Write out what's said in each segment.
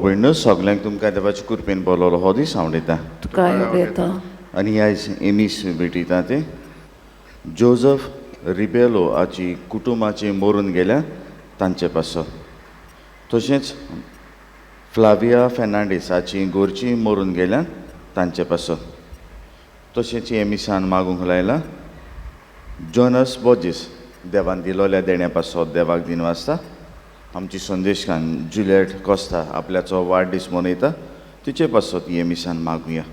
भयणो, सगल्यांक तुमकां देवाचे कृपेन बोलवलो हो दीस हांव दिता. तुका येता आनी आयज एमीस भेटयता ते जोझफ रिबेलो हाची कुटुंबाची मरून गेल्या तांचे पासो. तशेंच फ्लाविया फेर्नांडीस हाची घरची मरून गेल्या तांचे पासो. तशेंच एमिसान मागूंक लायला जोनस बोजीस देवान दिलोल्या देण्या पासो देवाक दिन वाजता. आमची संदेशकान जुलियट कोस्ता आपल्याचो वाडदीस मनयता तिचे पासो ती एमिसान मागुया.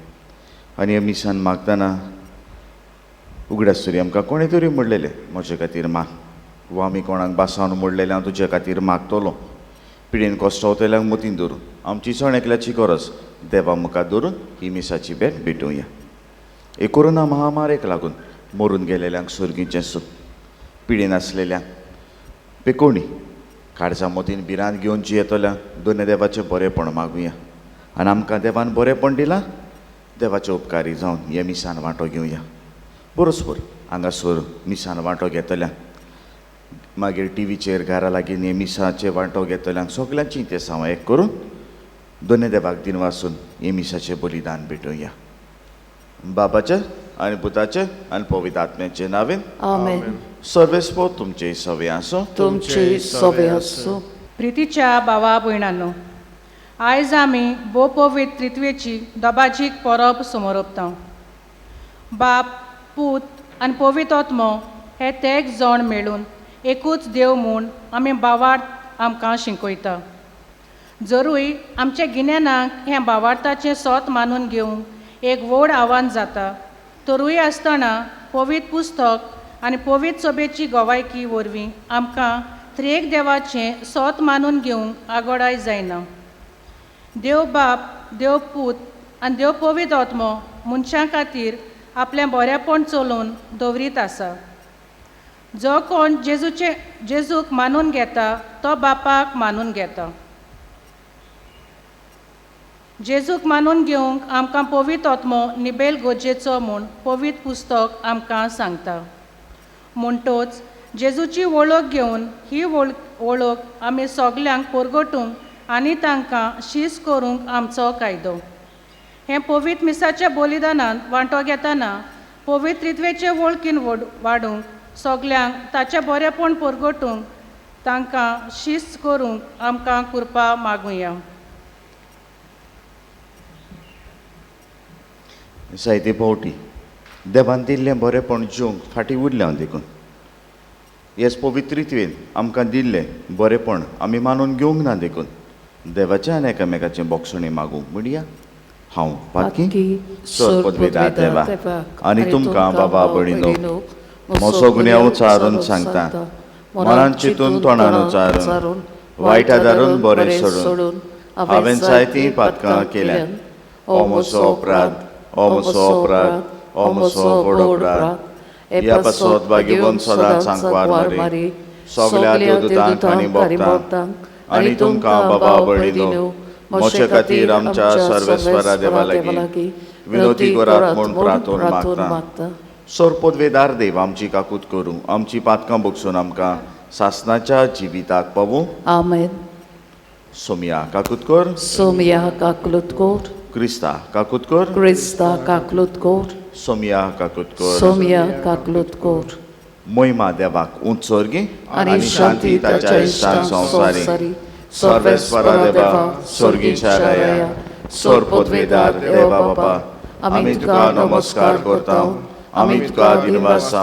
आनी एमिसान मागतना उगडास तरी आमकां कोणें तरी म्हणलेलें म्हजे खातीर माग, वा आमी कोणाक बासावन म्हणलेलें हांव तुजे खातीर मागतलों. पिडेन कोश्टवतल्यांक मतीन धरून आमची सण एकल्याची गरज देवा मुखार धरून ही मिसाची भेट भेटूया. हे कोरोना महामारेक लागून मरून गेलेल्यांक सर्गीचें सूख, पिडेन आसलेल्यांक पेकोणी काळजा मतीन भिरांत घेवन जियेतल्यांक दोन देवाचें बरेंपण मागुया. आनी आमकां देवान बरेंपण दिलां, देवाचे उपकारी जावन हे मिसान वांटो घेवया. बरोसर हांगासर मिसान वांटो घेतल्यांक, मागीर टीव्हीचेर घरा लागीं हे मिसाचे वांटो घेतल्यांक सगल्यांची ते साव एक करून दोन देवाक दिन वाचून हे मिसाचें बलिदान भेटोया. बाबाचे आनी पुताचे आनी पवित्र आत्म्याचे नावेन आमेन. सर्वेस्पो तुमचे सवे आसो. तुमची सवे आसूं. प्रितीच्या भावा भयणांनो, आयज आमी भोव पवित्र त्रित्वेची दोबाजीक परब समोरपता. बाप, पूत आनी पवित्र आत्मो हे तेग जण मेळून एकूच देव म्हूण आमी भावार्थ आमकां शिकयता. जरूय आमच्या गिन्यानाक हें भावार्थाचें सोत मानून घेवंक एक व्हड आव्हान जाता, तरूय आसतना पवित्र पुस्तक आनी पवित्र सभेची गोवायकी वरवीं आमकां त्रेक देवाचें सोत मानून घेवंक आगोडाय जायना. देव बाप, देव पूत आनी देव पवित्र आत्मो मनशां खातीर आपलें बरेंपण चलोवन दवरीत आसा. जो कोण जेजूक मानून घेता तो बापाक मानून घेता. जेजूक मानून घेवंक आमकां पवित्र आत्मो निबेल गरजेचो म्हूण पवित्र पुस्तक आमकां सांगता. म्हणटोच जेजूची वळख घेवन ही वळख आमी सगल्यांक परगटूंक आनी तांकां शीस करूंक आमचो कायदो. हें पवित्र मिसाच्या बलिदानांत वांटो घेतना पवित्र त्रित्वेचे वळखीन वाडूंक सगल्यांक ताचें बरेंपण परगटूंक तांकां शीस करूंक आमकां कृपा मागुया. जायते फावटी देवान दिल्लें बरेंपण जेवंक फाटीं उरलें हांव देखून. हेच पवित्रित्वेन आमकां दिल्लें बरेंपण आमी मानून घेवंक ना देखून देवाचें आनी एकामेकाचें बोगसणी मागूंक म्हणया. हांव पातकी सर पदवेदार देवा आनी तुमकां बाबा भयणीनो म्हजो गुन्यांव उचारून सांगता. मनान चिंतून तोंडान उचारून वायट आदारून बरें सोडून हांवें जायतीं पातकां केल्यात. हो म्हजो अपराध, हो म्हजो अपराध, हो म्हजो व्हड अपराध. ह्या पासत भाग्यवन सदांच सांगवार मारी सगल्या देवदूतांक आनी भक्तांक आनी तुमकां बाबा भयणीनो म्हजे खातीर आमच्या सर्वेस्वरा देवा लागीं विनोदी करात म्हूण प्रार्थना मागता. सर पदवेदार देव आमची काकूत करूं, आमची पातकां बगसून आमकां सासणाच्या जिविताक पावूं. आमेन. सोमिया काकूत कर. सोमिया काकलूत कोर. क्रिस्ता काकूत कर. Crysta काकलूत core. सोमिया काकूत कर. सोमिया काकलूत कोर. मोहिमा देवाक उंचोर्गी आनी शांती ताच्या इश्टांक संवसारी. सर्वेस्वरा देवा स्वर्गीच्या राया सर पदवेदार देवा बाबा, आमी तुका नमस्कार करता. आमी तुका दिनवासा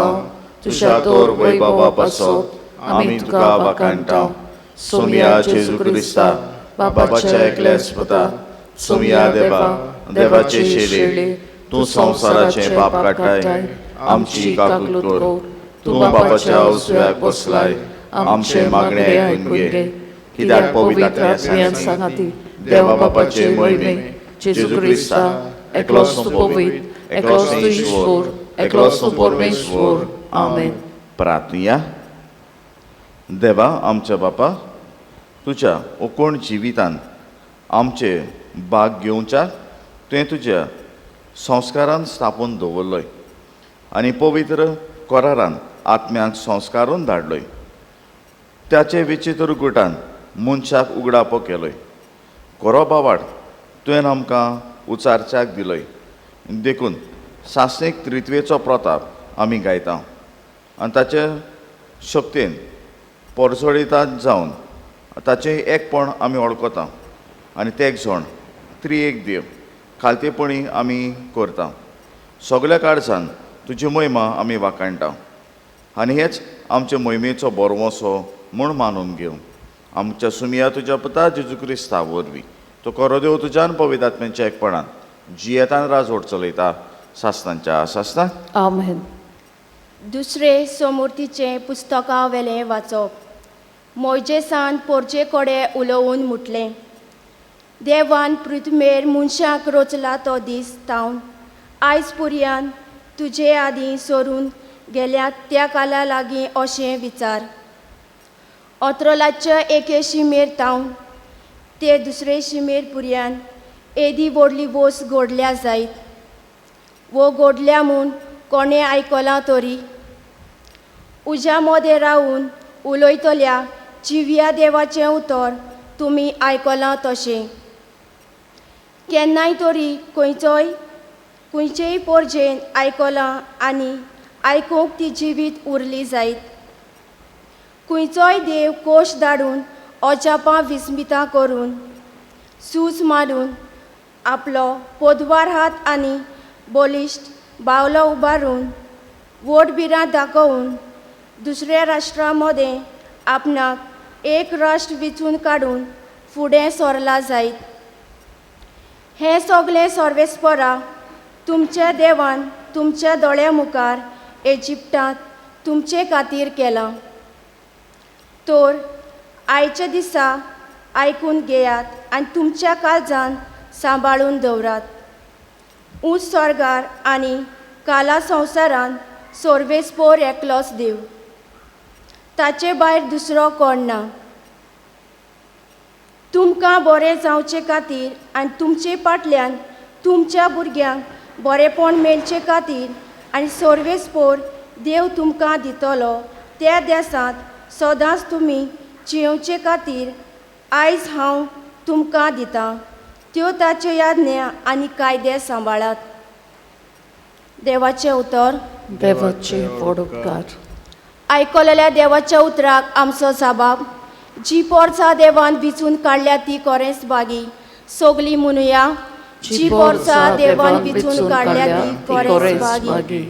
तुझ्या तोर वैभवा पासत आमी तुका वाखाणटा. सोमिया जेजू क्रिस्ता बाबाच्या एकल्याच पुता, सोमिया देवा देवाचे शेले तूं संवसाराचें पाप काडटाय. आमची काकूत कर. तूं बाबाच्या उजव्याक बसलाय. आमचे मागणें आयकून घे. कित्याक पवित्र आत्म्यान सांगाती देवा बापाचे मोहिमे जेजू क्रिस्ता एकलोच तूं पवित्र, एकलोच तूं ईश्वर, एकलोच तूं परमेश्वर. आमेन. प्रार्थया. देवा आमच्या बापा, तुज्या ओकोण जिवितान आमचे भाग घेवच्या तुवें तुज्या संस्कारान स्थापून दवरलोय आनी पवित्र कोरारान आत्म्यांक संस्कारून धाडलोय. त्याचे विचित्र गुटान मनशाक उगडापो केलोय. कोरो बावाड तुवें आमकां उचारच्याक दिलोय देखून सासणेक त्रित्वेचो प्रताप आमी गायता आनी ताचे शक्तीन परसोडितात जावन ताचें एकपण आमी वळखता आनी ते जण त्रिएक देव खालतेपणी आमी करता सगल्या काळजान तुजी महिमा आमी वाखाणटा आनी हेच आमचे मोहिमेचो बरवोसो म्हूण मानून घेवं आमच्या सुमिया तुज्या पुता जेजू क्रिस्ता वरवीं तो खरो देव तुज्यान पवित्र आत्म्याच्या एकपणान जियेतान राजवट चलयता सासणांच्या सासणां आमेन. दुसरे सोमुर्तीचे पुस्तका वेलें वाचप मोयजेसान पोरचे कोडे उलोवून म्हटलें देवान पृथ्वीर मनशाक रचला तो दीस तावन आयज पुर्यान तुजे आदीं सोरून गेल्यात त्या काला लागीं अशें विचार अत्रोलाच्या एके शिमेर तावन ते दुसरे शिमेर पुर्यान एदी व्हडली वोस घोडल्या जायत वो घोडल्या म्हूण कोणें आयकलां तरी उज्या मोदे रावून उलयतल्या जिव्या देवाचें उतर तुमी आयकलां तशें केन्नाय तरी खंयचेय पोरजेन आयकलां आनी आयकूंक ती जिवीत उरली जायत खंयचोय देव कोश धाडून अजापां विस्मितां करून सूज मारून आपलो पोदवार हात आनी बलिश्ट बावलो उबारून वोटबिरां दाखोवन दुसऱ्या राष्ट्रां मदें आपणाक एक राष्ट्र विचून काडून फुडें सरला जायत हें सगलें सर्वेस्परा तुमच्या देवान तुमच्या दोळ्या मुखार इजिप्टांत तुमचे खातीर केलां तर आयच्या दिसा आयकून घेयात आनी तुमच्या काळजान सांबाळून दवरात उंच स्वर्गार आनी काला संवसारान सर्वेस्पोर एकलोच देव ताचे भायर दुसरो कोण ना तुमकां बरें जावचे खातीर आनी तुमचे फाटल्यान तुमच्या भुरग्यांक बरेपण मेळचे खातीर आनी सर्वेस्पोर देव तुमकां दितलो त्या देसांत सदांच तुमी जियोवचे खातीर आयज हांव तुमकां दितां त्यो ताच्यो याज्ञा आनी कायदे सांबाळात देवाचें उतर देवाचे पडोपकार. आयकलेल्या देवाच्या उतराक आमचो जाबाब जी पोरसां देवान विचून काडल्या ती खरेंच बागी सगलीं म्हणुया जी पोरसां देवान विचून काडल्या ती खरेंच बागी.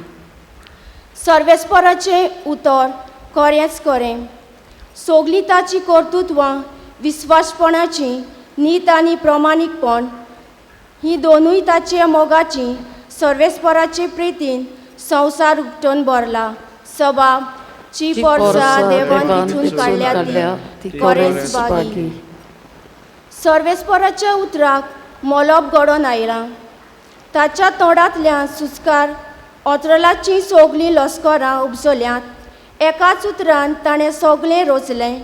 सर्वेस्पराचें उतर खरेंच खरें सगलीं ताची कर्तुत्वां विस्वासपणाची नीत आनी प्रमाणीकपण ही दोनूय ताचे मोगाची सर्वेस्पराचे प्रितीन संवसार उपटून भरला सबाब जी पोरसां देवान विचून काडल्या ती खरेंच बागी. सर्वेस्पराच्या उतराक मोलोप घडोवन आयलां ताच्या तोंडांतल्यान सुस्कार ओत्रोलाची सगलीं लस्करां उपसल्यांत एकाच उतरान ताणें सगळें रचलें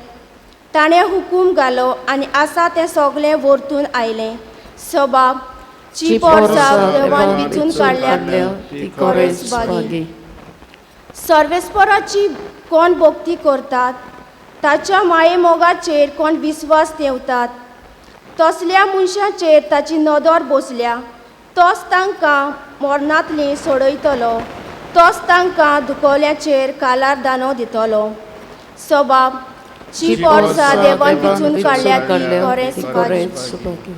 ताणें हुकूम घालो आनी आसा तें सगळें वर्तून आयलें सबाब जी पोरसां देवान विचून काडल्या ती खरेंच बागी. सर्वेस्पराची कोण भक्ती करतात ताच्या माये मोगाचेर कोण विस्वास ठेवतात तसल्या मनशाचेर ताची नदर बसल्या तोच तांकां मरणांतलीं सोडयतलो तोच तांकां दुखोवल्याचेर कालार दानो दितलो सबाब जी पोरसां देवान विचून काडल्या ती खरेंच बागी.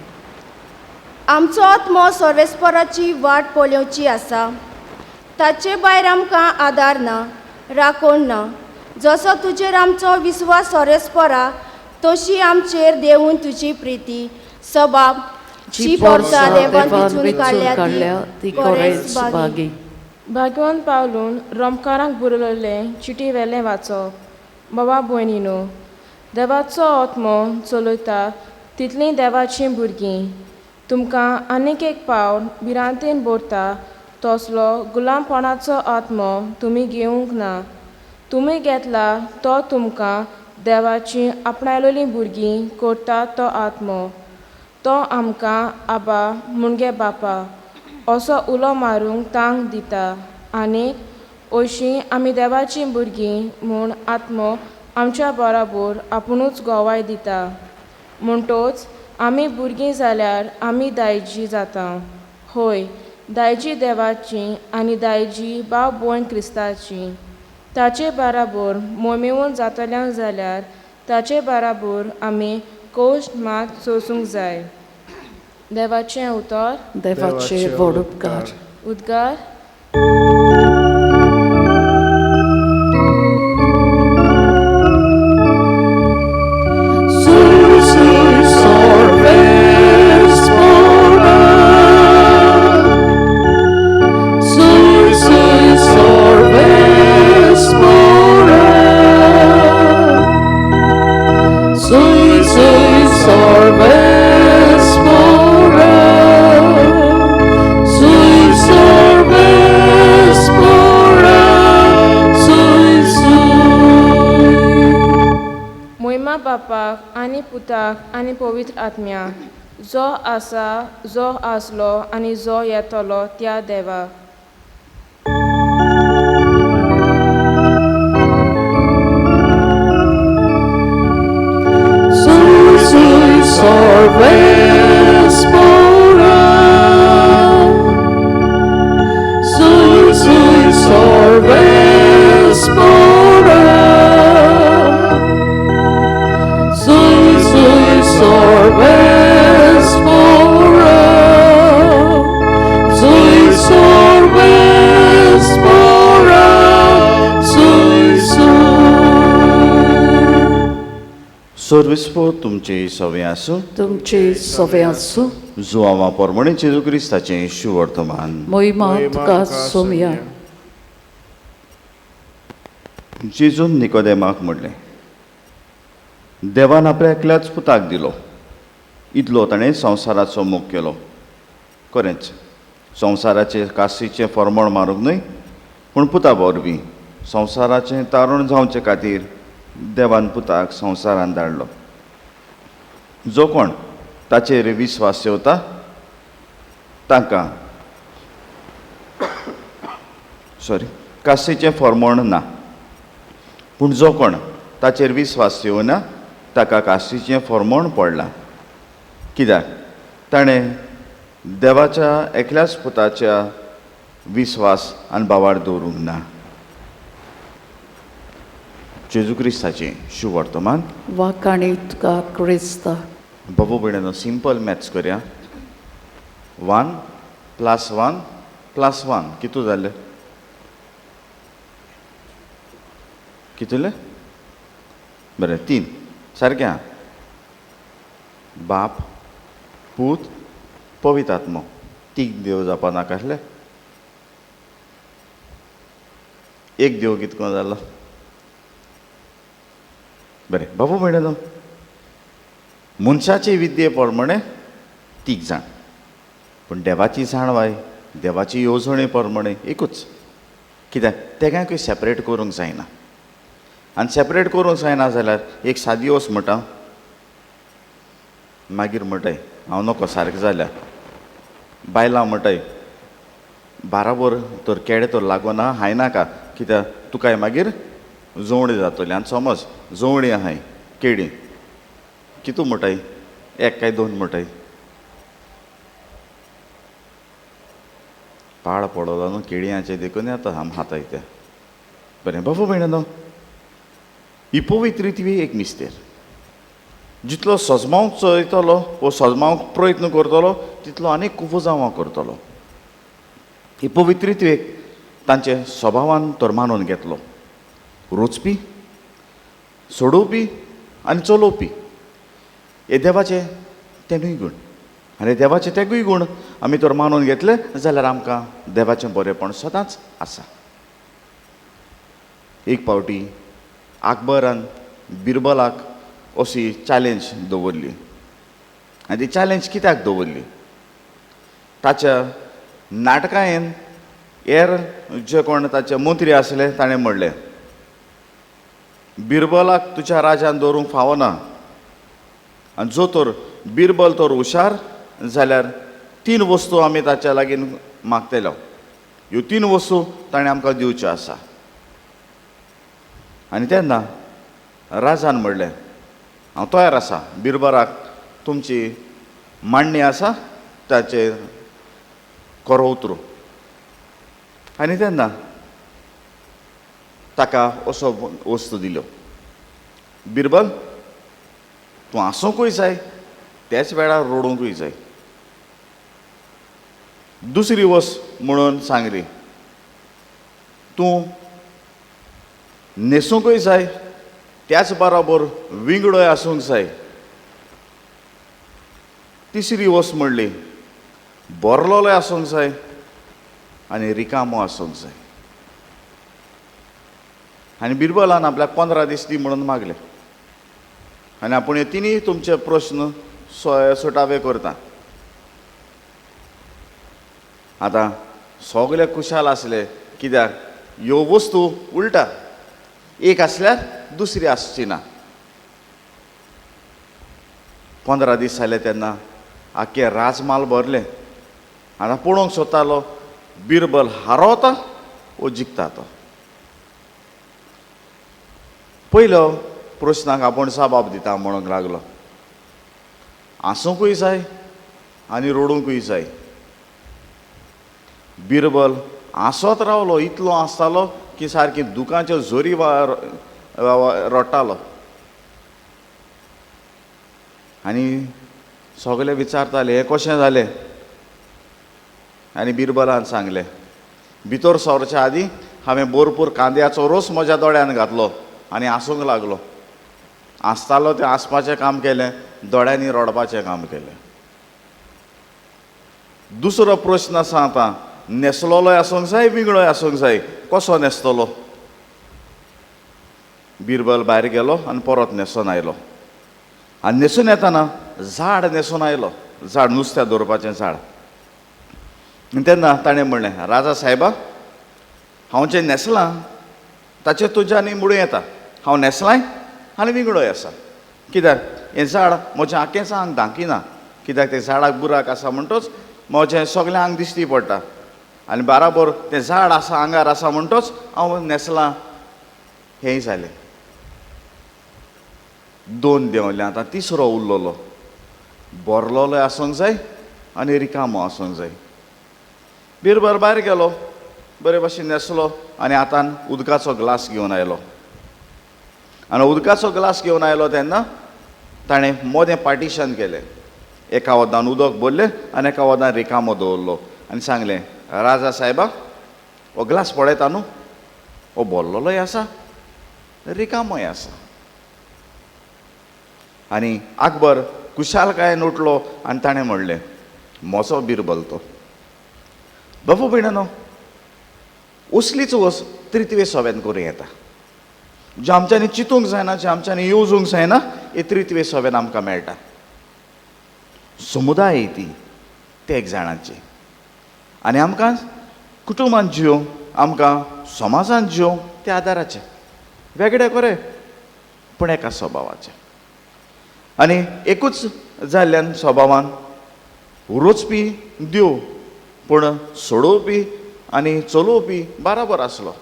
आमचो आत्मो सर्वेस्पराची वाट पळोवची आसा ताचे भायर आमकां आदार ना राखण ना जसो तुजेर आमचो विस्वास सर्वेस्परा तशी आमचेर देवून तुजी प्रिती सबाब जी पोरसां देवान विचून काडल्या ती खरेंच बागी. भाग्यवान पावलून रोमकारांक बरयल्लें चिटी वेलें वाचप बाबा भयणीनो देवाचो आत्मो चलयता तितलीं देवाचीं भुरगीं तुमकां आनीक एक पावल भिरांतेन भरता तसलो गुलामपणाचो आत्मो तुमी घेवंक ना तुमी घेतला तो तुमकां देवाचीं आपणायलेलीं भुरगीं करता तो आत्मो तो आमकां आबा मुणगे बापा असो उलो मारूंक तांक दिता आनीक अशीं आमी देवाचीं भुरगीं म्हूण आत्मो आमच्या बरोबर आपुणूच गोवाय दिता म्हणटोच आमी भुरगीं जाल्यार आमी दायजी जाता होय दायजी देवाची आनी दायजी भाव भयण क्रिस्ताची ताचे बाराबर मोमेवून जातल्या जाल्यार ताचे बाराबर आमी कोश्ट मात सोसूंक जाय देवाचें उतर देवाचे वडुपकार उद्गार मोहिमा बापाक आनी पुताक आनी पवित्र आत्म्या जो आसा जो आसलो आनी जो येतलो त्या देवाक सर्विस्पो तुमचे सवे आसूं तुमचे सवे आसूं जुआंवा पोरमणे जेजू क्रिस्ताचें शुवर्तमान मोहिमा तुका सोमया जेजून निकोदेमाक म्हणलें देवान आपल्या एकल्याच पुताक दिलो इतलो ताणें संवसाराचो मोग केलो खरेंच संवसाराचे काशीचें फर्मण मारूंक न्हय पूण पुता वरवीं संवसाराचें तारण जावचे खातीर देवान पुताक संवसारांत धाडलो जो कोण ताचेर विस्वास ठेवता तांकां काशीचें फर्मण ना पूण जो कोण ताचेर विस्वास ठेवना ताका काशीचें फर्मण पडलां कित्याक ताणें देवाच्या एकल्याच पुताच्या विस्वास आनी बावार दवरूंक ना जेजू क्रिस्ताचें शुवर्तमान वाकाणी तुका क्रिस्ता बाबू भयणानो सिंपल मॅथ्स करया 1 + 1 + 1 कितू जालें कितले बरें 3 सारकें आहा बाप पूत पवित्र आत्मो तीग देव जावपा नाका आसले एक देव कितको जालो बरें बाबू भयणानो मनशाचे विद्ये प्रमाणे तीग जाण पूण देवाची जाणवाय देवाची येवजणे प्रमाणे एकूच कित्याक तेगांकूय सेपरेट करूंक जायना आनी सेपरेट करूंक जायना जाल्यार एक सादी वस म्हणटा मागीर म्हणटाय हांव नोको सारकें जाल्यार बायलां म्हणटाय बाराबर तर केडे तर लागोना हाय नाका कित्याक तुकाय मागीर जवणी जातली आनी समज जवणी आहाय केळी कितू म्हणटाय एक काय 2 म्हणटाय पाड पडलो न्हू केळयांचे देखून आतां आम हाताय त्या बरें बाबू भयणानो ही पवित्रित्वी एक मिस्तेर जितलो सजमावंक चयतलो वो सजमावंक प्रयत्न करतलो तितलो आनीक खूब जावं करतलो ही पवित्रित्वेक तांचे स्वभावान तर मानून घेतलो रोचपी सोडोवपी आनी चलोवपी हे देवाचे तेनूय गूण आनी देवाचे तेगूय गूण आमी तर मानून घेतले जाल्यार आमकां देवाचें बरेंपण सदांच आसा एक फावटी अकबरान बिरबलाक अशी चॅलेंज दवरली आनी ती चॅलेंज कित्याक दवरली ताच्या नाटकायेन हेर जे कोण ताचे मंत्री आसले ताणें म्हणलें बिरबलाक तुज्या राज्यान दवरूंक फावना आनी जो तर बिरबल तर हुशार जाल्यार 3 वस्तू आमी ताच्या लागीं मागतलो ह्यो 3 वस्तू ताणें आमकां दिवच्यो आसा आनी तेन्ना राजान म्हणलें हांव तयार आसा बिरबलाक तुमची मांडणी आसा ताचेर कोरो उतरू आनी तेन्ना ताका असो वस्तू दिलो, बिरबल तूं आसूंकूय जाय त्याच वेळार रडूंकूय जाय. दुसरी वस्त म्हणून सांगली, तूं न्हेसूंकूय जाय त्याच बरोबर विंगडोय आसूंक जाय. तिसरी वस्त म्हणली, बोरलोलोय आसूंक जाय आनी रिकामो आसूंक जाय. आनी बिरबलान आपल्याक 15 दीस दी म्हणून मागले आनी आपूण हे तिनी तुमचे प्रश्न सुटावे करता. आतां सगळे खुशाल आसले, कित्याक ह्यो वस्तू उलटा एक आसल्यार दुसरी आसची ना. 15 दीस जाले तेन्ना आख्खे राजमाल भरले. आतां पळोवंक सोदतालो बिरबल हारवता वो जिखता तो. पयलो प्रश्नाक आपूण जबाब दिता म्हणूंक लागलो, आसूंकूय जाय आनी रडूंकूय जाय. बिरबल आसोत रावलो, इतलो आसतालो की सारकी दुखांच्यो झोरी रडटालो. आनी सगळे विचारताले हें कशें जालें. आनी बिरबलान सांगलें, भितर सरच्या आदीं हांवें भरपूर कांद्याचो रोस म्हज्या दोळ्यान घातलो आनी आसूंक लागलो. आसतालो तें आसपाचें काम केलें, दोळ्यांनी रडपाचें काम केलें. दुसरो प्रश्न आसा आतां, न्हेसलोलोय आसूंक जाय विंगडोय आसूंक जाय, कसो न्हेसतलो. बिरबल भायर गेलो आनी परत न्हेसून आयलो. आनी न्हेसून येताना झाड न्हेसून आयलो, झाड नुस्त्या दवरपाचें झाड. आनी तेन्ना ताणें म्हणलें, राजा सायबा, हांव जें न्हेसलां ताचें तुज्या आनी मुडू येता. हांव न्हेसलांय आनी विंगडोय आसा. कित्याक हें झाड म्हजें आख्खेंच आंग धांकिना, कित्याक तें झाडाक बुराक आसा म्हणटच म्हजें सगळें आंग दिश्टी पडटा. आनी बाराबर तें झाड आसा आंगार आसा म्हणटच हांव न्हेसलां. हेंय जालें. 2 देंवले. आतां तिसरो उरलोलो, बोरलोलोय आसूंक जाय आनी रिकामो आसूंक जाय. बिरबल भायर गेलो, बरे भाशेन न्हेसलो आनी हातान उदकाचो ग्लास घेवन आयलो. आनी उदकाचो ग्लास घेवन आयलो तेन्ना ताणें मोदें पार्टिशन केलें. एका वदान उदक भरलें आनी एका वदान रिकामो दवरलो आनी सांगलें, राजा सायबा, हो ग्लास पळयता न्हू, हो भरलोलोय आसा रिकामोय आसा. आनी अकबर कुशालकायेन उठलो आनी ताणें म्हणलें, म्हजो बिरबल तो. बाबा भयणानो, असलीच वस्त तृतीय सभेन करूं येता. जें आमच्यांनी चिंतूंक जायना, जें आमच्यांनी येवजूंक जायना, हे तृतीय सभेन आमकां मेळटा. समुदाय ती ते एक जाणांची. आनी आमकां कुटुंबान जियोंक, आमकां समाजान जियोंक ते आदाराचे. वेगळे खरें पूण एका स्वभावाचे. आनी एकूच जाल्ल्यान स्वभावान रोचपी देव पूण सोडोवपी आनी चलोवपी बराबर आसलो.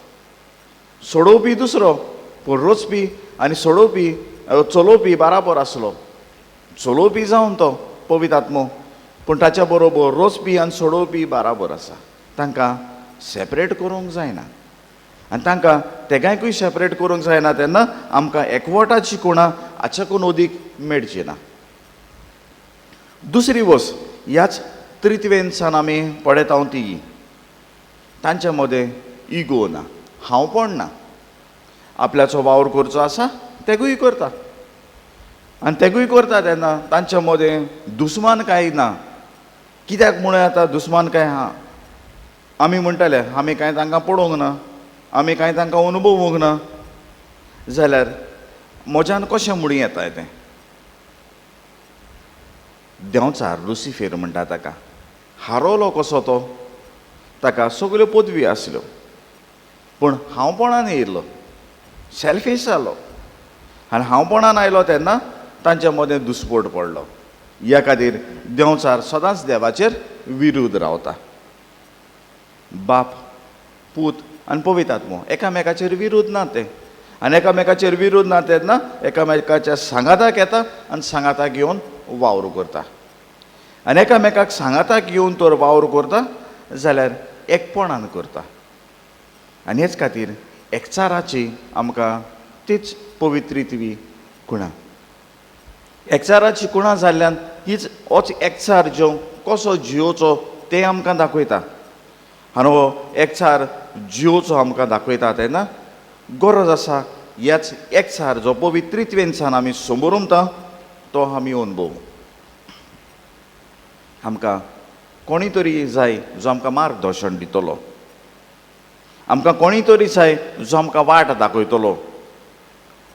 सोडोवपी दुसरो पूण रोचपी आनी सोडोवपी चलोवपी बराबर आसलो. चलोवपी जावन तो पवित्र आत्मो, पूण ताच्या बरोबर रोचपी आनी सोडोवपी बराबर आसा. तांकां सेपरेट करूंक जायना. आनी तांकां तेगायकूय सेपरेट करूंक जायना तेन्ना आमकां एकवटाची कोणां हाच्याकून अदीक मेळची ना. दुसरी वस्त ह्याच तृतीयेन सान आमी पळयता ती, तांच्या मदें इगो ना, हांवपण ना. आपल्याचो वावर करचो आसा तेगूय करता. आनी तेगूय करता तेन्ना तांच्या मदें दुस्मानकाय ना. कित्याक म्हणून आतां दुस्मानकाय आहा. आमी म्हणटाले आमी कांय तांकां पळोवंक ना, आमी कांय तांकां अनुभवूंक ना, जाल्यार म्हज्यान कशें म्हणूं येता तें. देंवचार लुसिफेर म्हणटा ताका, हारोलो कसो तो, ताका सगल्यो पदवी आसल्यो पूण हांवपणान येयल्लो, सेल्फीश जालो. आनी हांवपणान आयलो तेन्ना तांच्या मदें दुस्पोट पडलो. ह्या खातीर देंवचार सदांच देवाचेर विरुद्ध रावता. बाप, पूत आनी पवित्र आत्मो एकामेकाचेर विरुद्ध ना ते. आनी एकामेकाचेर विरुद्ध ना तेन्ना एकामेकाच्या सांगाताक येता आनी सांगाताक घेवन वावर करता. आनी एकामेकाक सांगाताक येवन तर वावर करता जाल्यार एकपणान करता. आनी हेच खातीर एकचाराची आमकां तीच पवित्रित्वी गुणां. एकचाराची गुणां जाल्ल्यान हीच होच एकचार जो कसो जियोचो तें आमकां दाखयता. आनी हो एकचार जियोचो आमकां दाखयता तेन्ना गरज आसा ह्याच एकचार जो पवित्रित्वेनसान आमी समोर उरता तो आमी अनुभव. आमकां कोणी तरी जाय जो आमकां मार्गदर्शन दितलो. आमकां कोणी तरी जाय जो आमकां वाट दाखयतलो.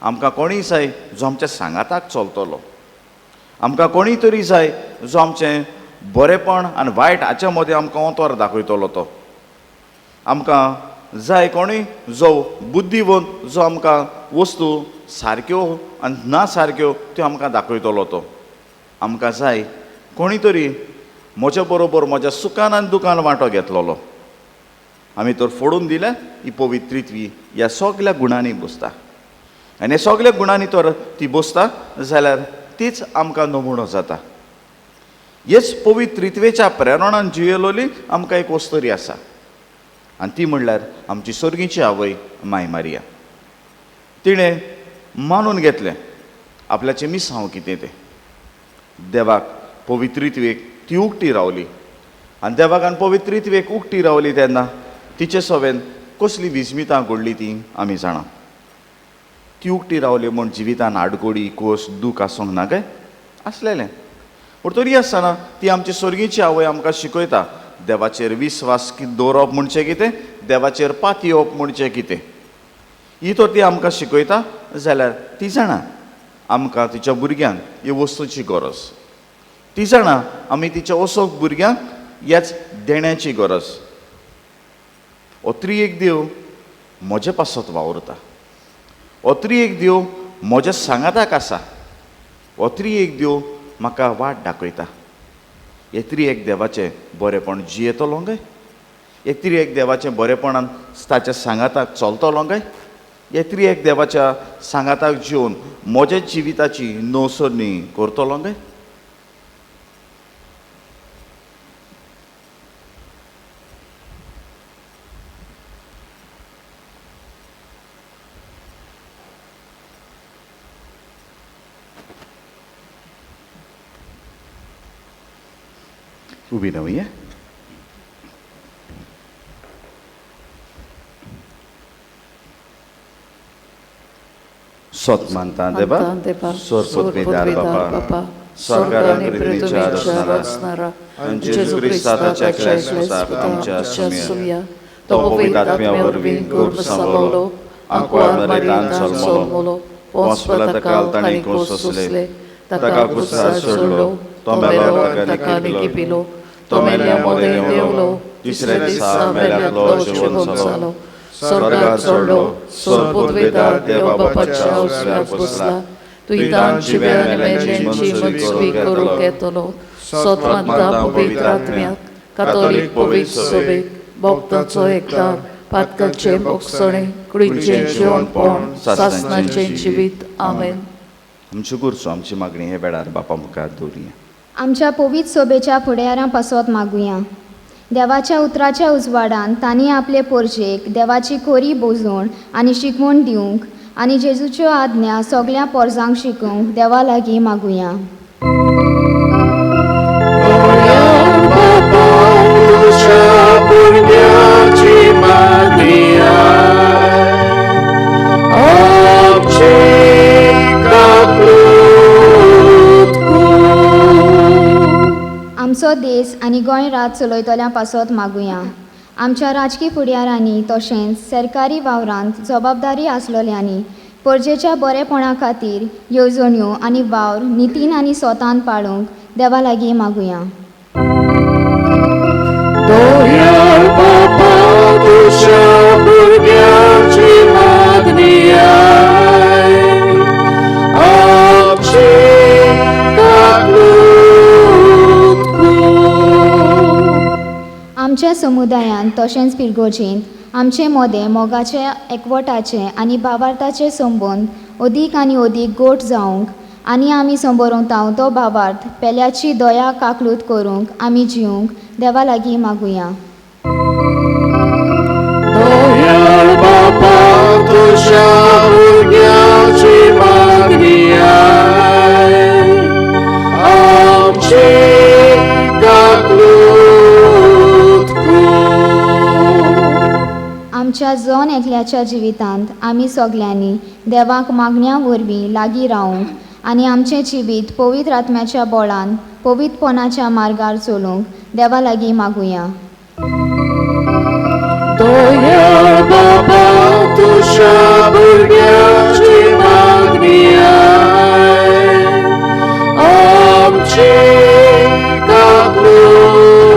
आमकां कोणी जाय जो आमच्या सांगाताक चलतलो. आमकां कोणी तरी जाय जो आमचें बरेपण आनी वायट हाच्या मदें आमकां अंतर दाखयतलो तो. आमकां जाय कोणी जो बुद्धीवंत जो आमकां वस्तू सारक्यो आनी ना सारक्यो त्यो आमकां दाखयतलो तो. आमकां जाय कोणी तरी म्हज्या बरोबर म्हज्या सुखान आनी दुखान वांटो घेतलोलो. आमी तर फोडून दिल्या ही पवित्रित्वी ह्या सगळ्या गुणांनी बसता. आनी हे सगळ्या गुणांनी तर ती बसता जाल्यार तीच आमकां नमुणो जाता. हेच पवित्रित्वेच्या प्रेरणान जियेलोली आमकां एक वस्तरी आसा आनी ती म्हणल्यार आमची सर्गीची आवय माय मारिया. तिणें मानून घेतलें आपल्याचें मिसांव कितें तें. देवाक पवित्रित्वेक ती उक्ती रावली आनी देवाक आनी पवित्रित्वेक उक्ती रावली तेन्ना तिचे सवेन कसली विस्मितां घडली ती आमी जाणा. ती उक्ती रावली म्हूण जिवितान आडकोडी कोश दूख आसूंक ना काय आसलेलें. पूण तरी आसतना ती आमची सर्गीची आवय आमकां शिकयता देवाचेर विस्वास दवरप म्हणचें कितें, देवाचेर पात येवप म्हणचें कितें. ही तर ती आमकां शिकयता जाल्यार ती जाणा आमकां तिच्या भुरग्यांक ह्यो वस्तूची गरज. ती जाणा आमी तिच्या असो भुरग्यांक ह्याच देण्याची गरज. अत्री एक देव म्हज्या पासत वावुरता. अत्री एक देव म्हज्या सांगाताक आसा. अत्री एक देव म्हाका वाट दाखयता. एतरी एक देवाचें बरेपण जियेतलो काय. एतरी एक देवाचें बरेपणान ताच्या सांगाताक चलतलो काय. एतरी एक देवाच्या सांगाताक जिवन म्हज्या जिविताची नवसरणी करतलो काय. उबी रावया. सत मानता देवा सोरपदवेदार बापा स्वर्गार आनी पृथ्वीचेर असणारा जेजू क्रिस्ताच्या एकल्याच आमच्या सुम्या तो पवित्र आत्म्या वरवीं गर्भ जालोलो आंकवार मारियान जल्मलो पोंस पिलाताक तांणी कोसले ताका क्रुसार सोडलो तो मेलो ताका पिलो तो मेल्या मदें देवलो तिसऱ्या दिसा मेल्यातलो जिवंत जालो स्वर्गात चडलो सोरपदवेदार देवा बापाच्या उजव्याक बसला तुयें जिव्या मेल्यांची मंजूरी करूंक येतलो सत मानता पवित्र आत्म्याक कातोलीक पवित्र सभेक भक्तांचो एकठांय पातकाचें मोक्षणें कुडीचें जेवणपण सासणाचें जिवीत आमेन. आमची गुरसो आमची मागणी हे वेळार बापा मुखार दवरुया. आमच्या पवित्र सोबेच्या फुडारां पासत मागुया. देवाच्या उतराच्या उजवाडान तांणी आपले पोरजेक देवाची कोरी बोजवण आनी शिकवण दिवंक आनी जेजूच्यो आज्ञा सगळ्या पोरजांक शिकोवंक देवा लागीं मागुया. आमचो देश आनी गोंय राज चलयतल्या पासत मागुया. आमच्या राजकी फुडाऱ्यांनी तशेंच सरकारी वावरांत जबाबदारी आसलेल्यांनी परजेच्या बरेपणा खातीर येवजण्यो आनी वावर नितीन आनी स्वतान पाळूंक देवा लागीं मागुया. आमच्या समुदायान तशेंच पिरगोजींत आमचे मोदें मोगाचे एकवटाचे आनी भावार्थाचे संबंद अदीक आनी अदीक गोट जावंक आनी आमी संबरोवता तो बाबार्थ पेल्याची दया काकलूत करूंक आमी जिवंक देवा लागीं मागुया. Dojal Baba, tužia urgiaci magniaj, amci kaklutku. आमच्या जन एकल्याच्या जिवितांत आमी सगल्यांनी देवाक मागण्या वरवीं लागीं रावंक आनी आमचें जिवीत पवित्र आत्म्याच्या बळान पवित्रपणाच्या मार्गार चलूंक देवा लागीं मागुया. Dojal Baba, tužia urgiaci magniaj, amci kaklutku.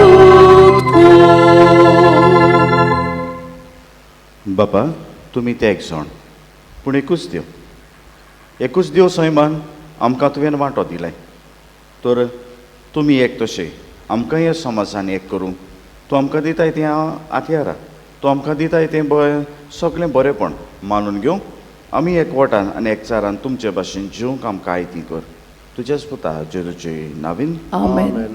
बापा तुमी ते एकजण पूण एकूच देव सैमान आमकां तुवें वांटो दिलाय तर तुमी एक तशें आमकां हे समाजान एक करूंक तूं आमकां दिताय तें आतयारा तूं आमकां दिताय तें सगळें बरेंपण मानून घेवंक आमी एकवटान आनी एकचारान तुमचे भाशेन जिवंक आमकां आयती कर तुज्याच पुता जेजूचे नांवान Amen.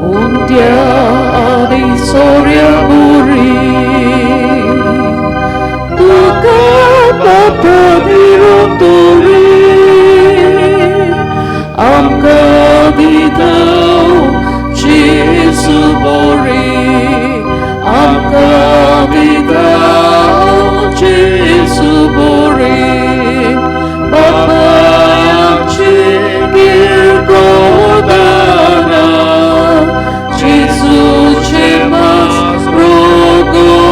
Un dia di soria buri, tu kata di roturi, am kadidau Jesu bori, am kadidau Jesu bori, Bapa yang cikir kodara. Jesus chemas rogotaudy,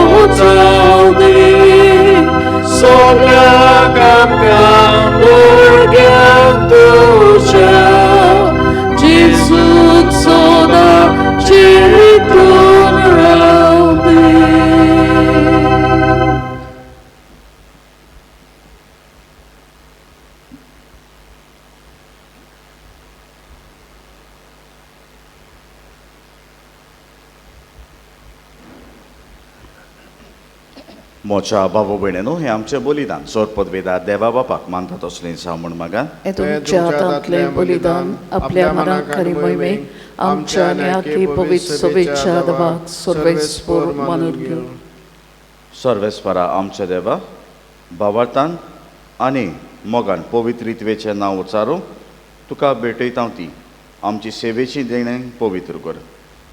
sola kam urgiam tuja, Jesus soda chitun raudy. मोच्या बाबा भयणेनो हें आमचें बलिदान सोरपदवेदार देवा बापाक मानतात असलें जावं म्हण म्हाका हे तुमच्या हातांतलें बलिदान आपल्या मनाक खरी मोहिमेक आमच्या आनी आखी पवित्र सभेच्या देवाक सर्वेस्पर मानून घेवन सर्वेस्परा आमच्या देवा भावार्थान आनी मोगान पवित्र रित्वेचें नांव उच्चारूंक तुका भेटयता ती आमची सेवेची देणें पवित्र कर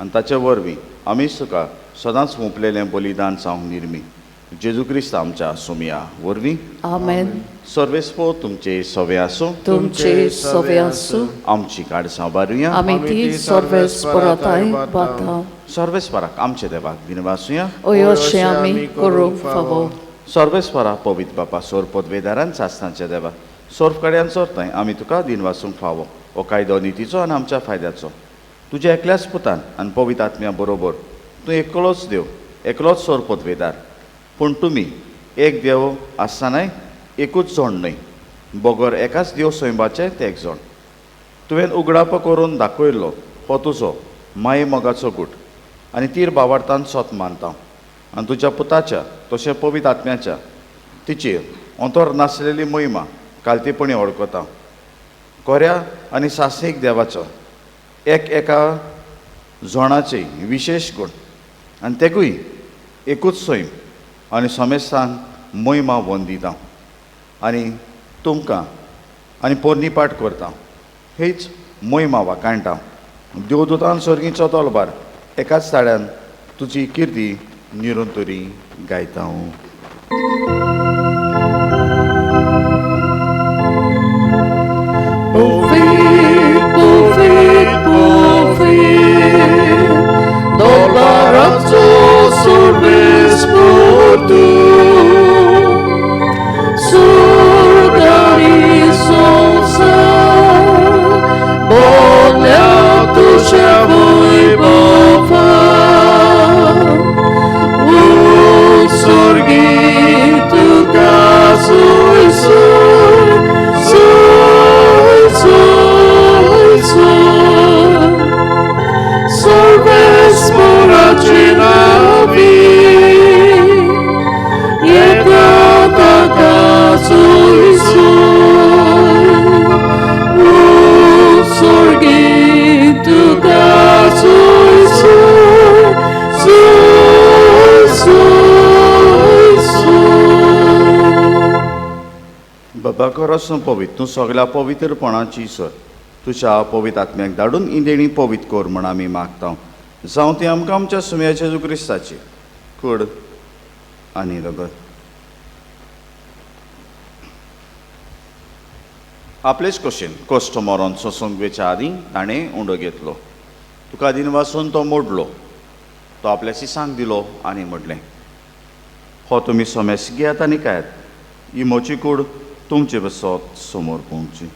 आनी ताचे वरवीं आमीच तुका सदांच हुंपलेलें बलिदान जावंक निर्मी जेजू क्रिस्त आमच्या सुमिया वरवीं आमेन. सर्वेस्पो तुमचे सवे आसूं तुमचे सवे आसूं आमची काडसां बारुया आमी ती सर्वेस्पराताय बाता सर्वेस्पराक आमचे देवाक दिनवासुया अशें आमी करूंक फावो. सर्वेस्परा पवित्र बापा सोर पदवेदारान सासनाचे देवा सोर्फ कड्यान चोरताय आमी तुका दिनवासूंक फावो हो कायदो नितीचो आनी आमच्या फायद्याचो तुज्या एकल्याच पुतान आनी पवित्र आत्म्या बरोबर तूं एकलोच देव एकलोच सोर पदवेदार पूण तुमी एक देव आसतानाय एकूच जण न्हय बोगोर एकाच देव सैमाचे ते एक जण तुवें उगडाप करून दाखयल्लो हो तुजो माये मोगाचो गूट आनी तीर भावार्थान सोत मानता आनी तुज्या पुताच्या तशें पवित्र आत्म्याच्या तिचेर अंतर नासलेली मोहिमा कालतीपणी वळखता कोऱ्या आनी सासणीक देवाचो एका जणाचे विशेश गूण आनी तेकूय एकूच सैम आनी समेस्तान मोहिमा वंदिता आनी तुमकां आनी पोरणी पाठ करता हीच मोहिमा वाकाणटा देवदूतान सर्गीचो तोलबार एकाच ताळ्यान तुजी किर्ती निरंतरी गायता Sorgi बाबा खरोच पवित्र तूं सगळ्या पवित्रपणाची सर तुझ्या पवित्र आत्म्याक धाडून इंदेणी पवित्र कोर म्हण आमी मागता जावं ती आमकां आमच्या सुमयाच्या जेजू क्रिस्ताची कूड आनी रगत आपलेच कशेन कश्ट मरण सोसूंक वेच्या आदीं ताणें उंडो घेतलो तुका आदीन वाचून तो मोडलो तो आपल्या सिसांक दिलो आनी म्हटलें हो तुमी सोमेस घेयात आनी खायात ही म्हजी कूड तुमचे बसत समोर पोवची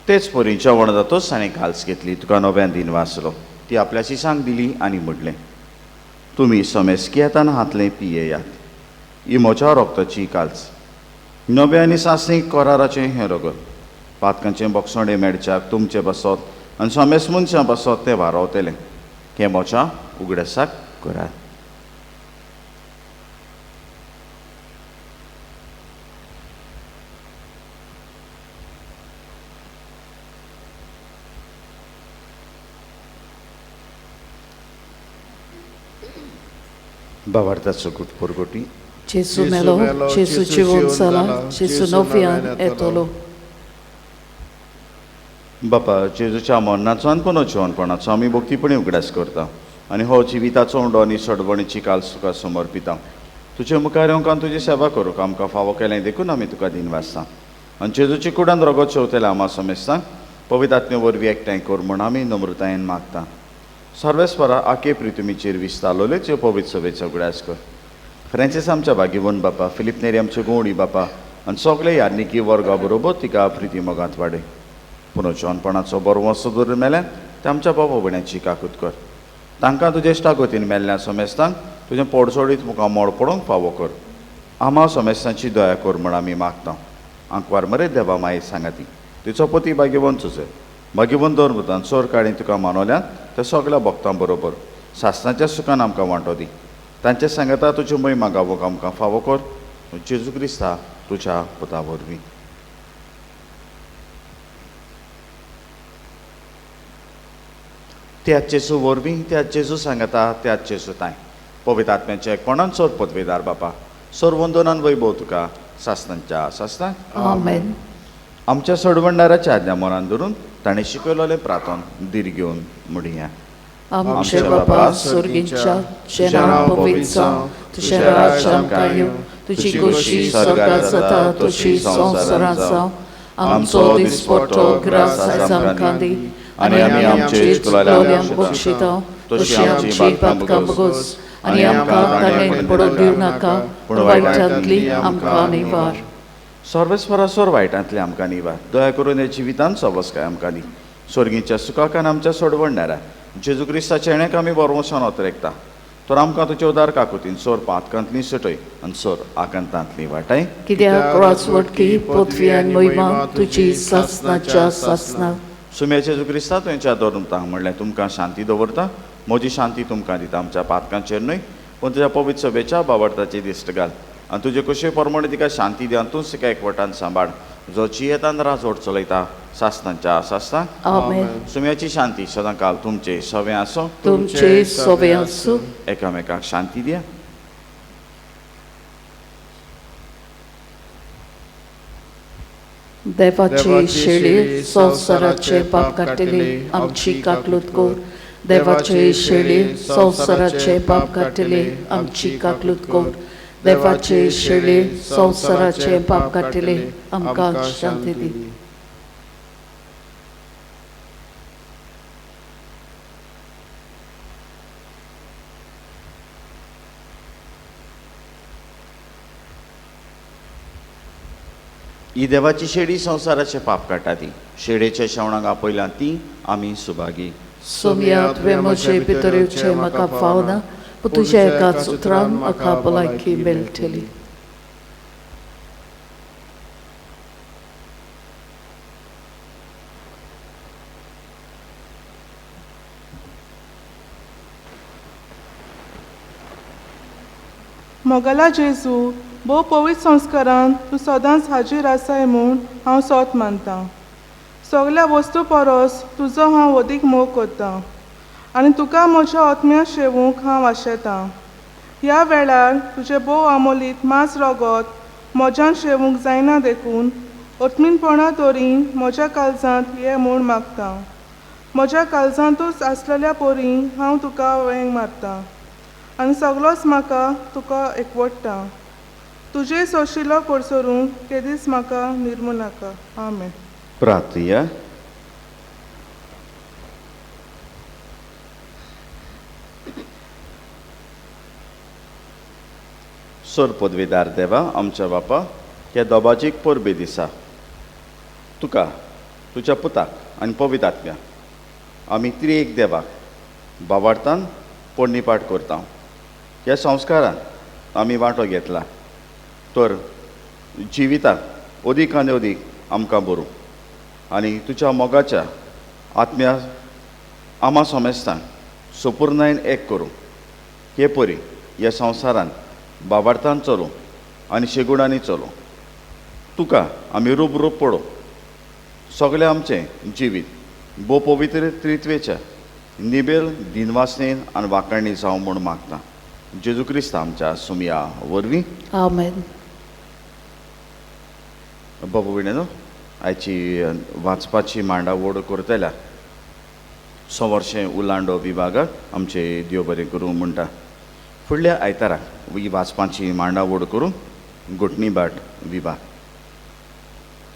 तेच परी जेवण जातोच ताणें घाल्स घेतली तुका नव्यान दिन वाचलो ती आपल्या सिसांक दिली आनी म्हटलें तुमी सोमेस्की येताना हातलें पियेयात ही म्हज्या रोगताची काल्स नवे आनी सासणीक कराराचें हें रगत पातकांचें बोगसोणें मेडच्याक तुमचे बसत आनी सोमेस मनशां बसत तें वारोवतलें हें म्हज्या उगडेसाक करात Bavartaco Purgoti. Gesù melo, Gesù जीवन जाला, Gesù नव्यान येतलो. बापा जेजूच्या मरणाचो आनी पुनर्जीवनपणाचो आमी भक्तीपणी उगडास करता आनी हो जिविताचो उंडो आनी सडवणीची काल्स तुका समर्पिता तुजे मुखार येवंक आनी तुजी सेवा करूंक आमकां फावो केलें देखून आमी तुका दिन वाचता आनी जेजूची कुडान रगत शेवतेले आमा समेस्तां पवित्र आत्मे वरवीं एकठांय कर म्हूण आमी नम्रतायेन मागता सर्वेस्परा आखे प्रितुमीचेर विस्तारलोलेचे पवित्र सभेचो उगडास कर फ्रांसीस आमच्या भागीवन बापा फिलीप नेरी आमचे गोवणी बापा आनी सगळे याज्ञिकी वर्गा बरोबर तिका प्रिती मोगांत वाडय पुनर्जीवनपणाचो बरो वस्त दवरून मेल्यान ते आमच्या बाबा भयण्याची काकूत कर तांकां तुजे इश्टागतीन मेल्ल्या समेस्तांक तुजें पोडसोडीत मुखार मोड पडोवंक फावो कर आमा समेस्तांची दया कर म्हण आमी मागता आंकवार मरे देवा माये सांगाती तिचो पती भाग्यवन तुजे भाग्यवन दवरतान चोर काडीन तुका मानवल्यान त्या सगळ्या भक्तां बरोबर सासणाच्या सुखान आमकां वांटो दी तांचे सांगता तुज्यो महिमा गावोक आमकां फावो कर जेजू क्रिस्ता तुज्या पुता वरवीं त्याच जेजू वरवीं त्याच जेजू सांगता त्याच जेजू ताय पवित्र आत्म्याचे कोणान चोर पदवेदार बापा सोर वंदनान वैभव तुका सासणांच्या सासणांक आमेन. आमच्या सडवणदाराच्या आज्ञा मनान धरून ताणें शिकयलोलें प्रार्थन दीर घेवन म्हणया आमचे बाबा स्वर्गीच्या जे नांव पवित्र जावं तुजें राज्य आमकां येवं तुजी कुशी स्वर्गांत जाता तशी संवसारांत जावं आमचो दिसपट्टो ग्रास आयज आमकां दी आनी आमी आमचे इश्टोल्यांक बक्षिता तशी आमची पातकां बगोस आनी आमकां ताणें पडूंक दिवं नाका पूण वायटांतली आमकां निवार सर्वेस्परासोर वायटांतले आमकां निवार दया करून हे जिवितांत सबस्काय आमकां दी स्वर्गीच्या सुखाक आनी आमच्या सोडवणदारा जेजू क्रिस्ताच्या येण्याक आमी बरोवसान ओतरेकता तर आमकां तुज्या उदार काकुतीन सोर पातकांतली सटय आनी सोर आकांतांतली वाटाय कित्याक राजवटकी पदवी आनी महिमा तुजी सासणाच्या सासणाक सुम्याचे जेजू क्रिस्ता तुवें दवरता म्हणल्यार तुमकां शांती दवरता म्हजी शांती तुमकां दिता आमच्या पातकांचेर न्हय पूण तुज्या पवित्र सभेच्या बाबडताची दिश्ट घाल आनी तुजे कशे प्रमाणे तिका शांती दी आनी तूं तिका एकवटान सांबाळ जो जियेतान राजवट चलयता सासणांच्या सासणांक आमेन. सुम्याची शांती सदां काल तुमचे सवे आसूं तुमचे सोबे आसूं एकामेकाक शांती दिया देवाचे शेळी संवसाराचे पाप काटिले आमची काकलूत कोर देवाचे शेळी संवसाराचे पाप काटिले आमची काकलूत कोर देवाचे शेळी संवसाराचे पाप काटिले आमकां शांती दी ही देवाची शेडी संवसाराचे पाप काटा ती शेडेच्या शेवणाक आपयल्या ती आमी सुभागी सोम्या तुवें म्हजे भितर येवचें म्हाका फावना पूण तुज्या एकाच उतरान म्हाका भलायकी मेळटली मोगला जेजू भोव पवित्र संस्कारांत तूं सदांच हाजीर आसाय म्हूण हांव सोत मानतां. सगल्या वस्तू परस तुजो हांव अदीक मोग करतां आनी तुका म्हज्या आत्म्या शेवूंक हांव आशेतां. ह्या वेळार तुजें भोव अमोलीत मांस रगत म्हज्यान शेवूंक जायना देखून आत्मीनपणा तोरीन म्हज्या काळजांत ये म्हूण मागतां. म्हज्या काळजांतूच आसलेल्या पोरी हांव तुका वेंग मारतां आनी सगलोच म्हाका तुका एकवटता. तुजे सोशिलो कोडसरूंक केदीस म्हाका निर्मू नाका. आमेन. प्रार्थया. सोर पदवीदार देवा आमच्या बापा, ह्या दोबाजीक परबे दिसा तुका तुज्या पुताक आनी पवित्र आत्म्या आमी त्रिएक देवाक बाबार्थान पोडणीपाट करता. ह्या संस्कारान आमी वांटो घेतला तर जिविताक अदीक आनी अदीक आमकां बरो आनी तुज्या मोगाच्या आत्म्या आमा समेस्तांक सपूर्णायेन एक करूं. हे परी ह्या संवसारान बाबार्थान चलो आनी शेगुणांनी चलो तुका आमी रूप रूप पडो. सगळें आमचें जिवीत भोव पवित्र त्रित्वेच्या निबेल दिनवासनेन आनी वांकणणी जावं म्हूण मागता. जेजू क्रिस्त आमच्या सुमया वरवीं. आमेन. बाबा भयणीनो, आयची वाचपाची मांडावळ करतल्या संवर्शें उलांडो विभागाक आमचे देव बरें करूं म्हणटा. फुडल्या आयताराक ही वाचपाची मांडावळ करूं घोटणी बाट विभाग.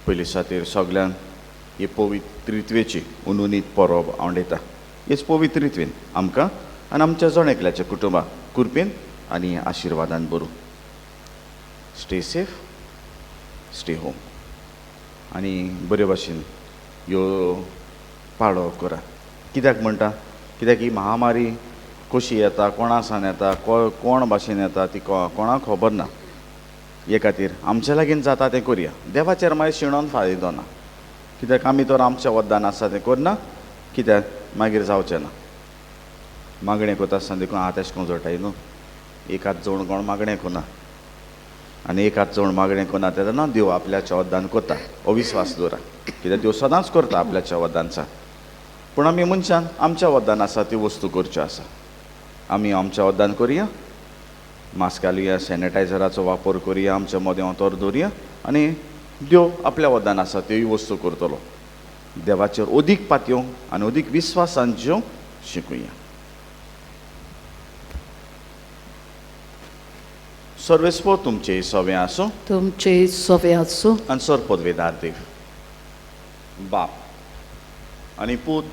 पयले सातेर सगळ्यांक हे पवित्रित्वेची उनुनीत परब आवडटा. हेच पवित्रित्वेन आमकां आनी आमच्या जण एकल्याच्या कुटुंबाक कुरपेन आनी आशिर्वादान बरो. स्टे सेफ, स्टे होम आनी बरे भाशेन ह्यो पाळो करा. कित्याक म्हणटा, कित्याक ही महामारी कशी येता, कोणा सान येता, कोण भाशेन येता ती कोणाक खबर ना. हे खातीर आमच्या लागीं जाता तें करया. देवाचेर मागीर शिणोवन फायदो ना. कित्याक आमी तर आमच्या वद्दान आसा तें करना, कित्याक मागीर जावचें ना. मागणें करता आसतना देखून हात एशें कोन्न जोडटाय न्हू. एक हात जोडून कोण मागणें करना आनी एक हात जोडून मागणें करना तेन्ना देव आपल्याच्या वद्दान करता. अविस्वास दवरा, कित्याक देव सदांच करता आपल्याच्या वद्दानचा. पूण आमी मनशान आमच्या वद्दान आसा त्यो वस्तू करच्यो आसा. आमी आमच्या वद्दान करया, मास्क घालुया, सॅनिटायझराचो वापर करुया, आमच्या मोदें तोर दवरुया आनी देव आपल्या वद्दान आसा त्योय वस्तू करतलो. देवाचेर अदीक पातयेवंक आनी अदीक विस्वासान जिवंक शिकुया. सर्वेस्पो तुमचे सवें आसूं. तुमचे सवे आसूं. आनी सर पदवेदार देव, बाप आनी पूत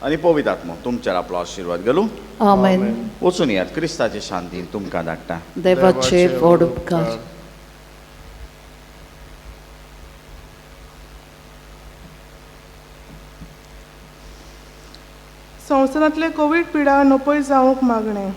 आनी पवित्र आत्मो तुमचेर आपलो आशिर्वाद घालूं. आमेन. वचून येयात. क्रिस्ताचे शांतीन तुमकां धाडटा. देवाचे व्हड उपकार. संवसारांतले कोवीड पिडा नपय जावंक मागणें.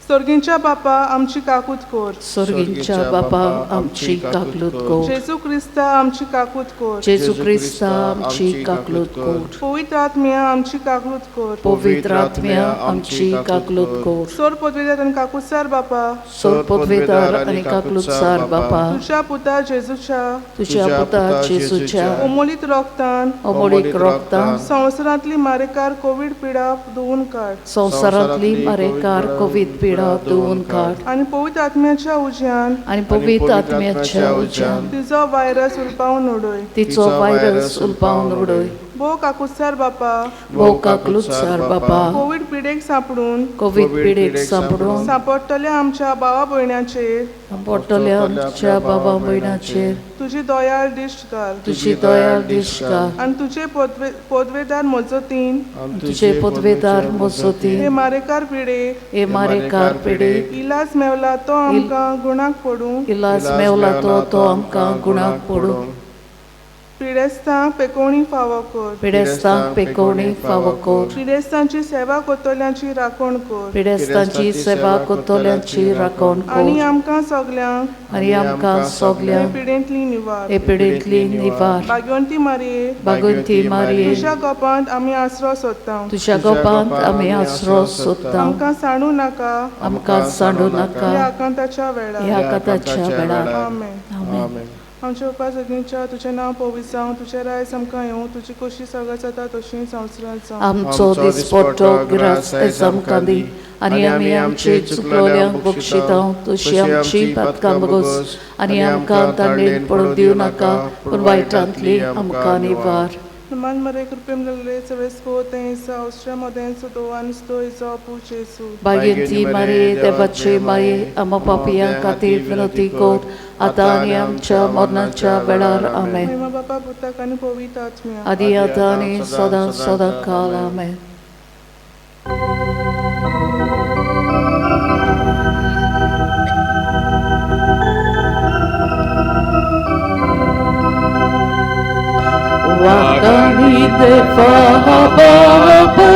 सर्गींच्या बापा आमची काकूत कोर. स्वर्गीच्या बापा आमची काकलूत कोर. जेजू क्रिस्ता आमची काकूत कोर. जेजू क्रिस्ता आमची काकलूत कोर. पवित्र आत्म्या आमची काकूत कोर. पवित्र आत्म्या आमची काकलूत कोर. सोर पदवीदार आनी काकूतसार बापा, सोर पदवेदार आनी काकलूतसार बापा, तुझ्या पुता जेजूच्या तुझ्या पुता जेजूच्या अमोलीत रोगतान अमोलीक रोगतान संवसारांतली मारेकार कोवीड पिडा धुवून काड. संवसारांतली मारेकार कोवीड पिडा धुवून काड. आनी पवित्र आत्म्याच्या उज्यान आनी पवित्र आत्म्याच्या उज्यान तिजो व्हायरस उलपावून उडय. तिचो व्हायरस उलपावन उडय. भोव काकूतसार बापा, भोव काकलूतसार बापा, कोवीड पिडेक सांपडून कोवीड पिडेक सांपडून सांपडटल्या आमच्या भावा भयणांचेर सांपडटल्या आमच्या बाबा भयणाचेर तुजी दयाळ दिश्ट घाल. तुजी दयाळ दिश्ट घाल. आनी तुजे पदवेदार मजतीन तुजे पदवेदार हे मजतीन मारेकार पिडेक हे मारेकार पिडेक इलाज मेवला तो आमकां गुणाक पडूं. इलाज मेवला तो आमकां गुणाक पडूं. पिडेस्तांक पेकोवणी फावो कर पिडेस्तांक पेकोवणी फावो कर पिडेस्तांची सेवा कोतोल्यांची राखण कर पिडेस्तांची सेवा कोतोल्यांची राखण आनी कर आमकां सगल्यांक आनी आमकां हे सगल्यांक पिडेंतली निवार हे पिडेंतली निवार भाग्यवंती मारये भागवंती मारये तुज्या गोपांत आमी आसरो सोदता तुज्या गोपांत आमी आसरो सोदता आमकां सांडू नाका आमकां सांडू ह्या नाका आकांताच्या वेळार ह्या कथाच्या वेळार आमेन आमेन आमच्या उपास सगळींच्या तुझें नांव पवित्र जावं तुझें रायस आमकां येवं तुजी कशी सगळ्यात जाता तशी संवसारांत जावं आमचो दिसपट्टो ग्रास एस आमकां दी आनी आमी आमची चुकलोल्यांक बक्षिता तशी आमची पातकां बगोस आनी आमकां तांडेन पडूंक दिवं नाका पूण वायटांतली आमकां निवार मान मरे कृपेम लागले सवेस्को तेंसा औश्र्या मोदेंसो दोवान स्तोयचो पुचेसू भाग्यवंती मारये देवाचे माये आमो पापियां खातीर विनंती कर आतां आनी आमच्या मरणाच्या वेळार आमेन महिमा बापा पुताक आनी पवित्र आत्म्या आदी आतां आनी सदां सदां काल आमेन Wakanite Fahababa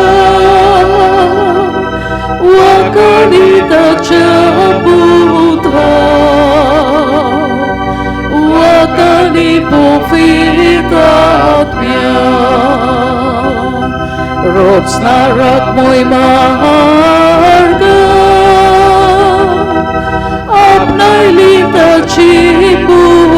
Wakanita Chabuddha Wakani Povitatmya Rotsnarak Moy Maharga Apnay Lita Chibu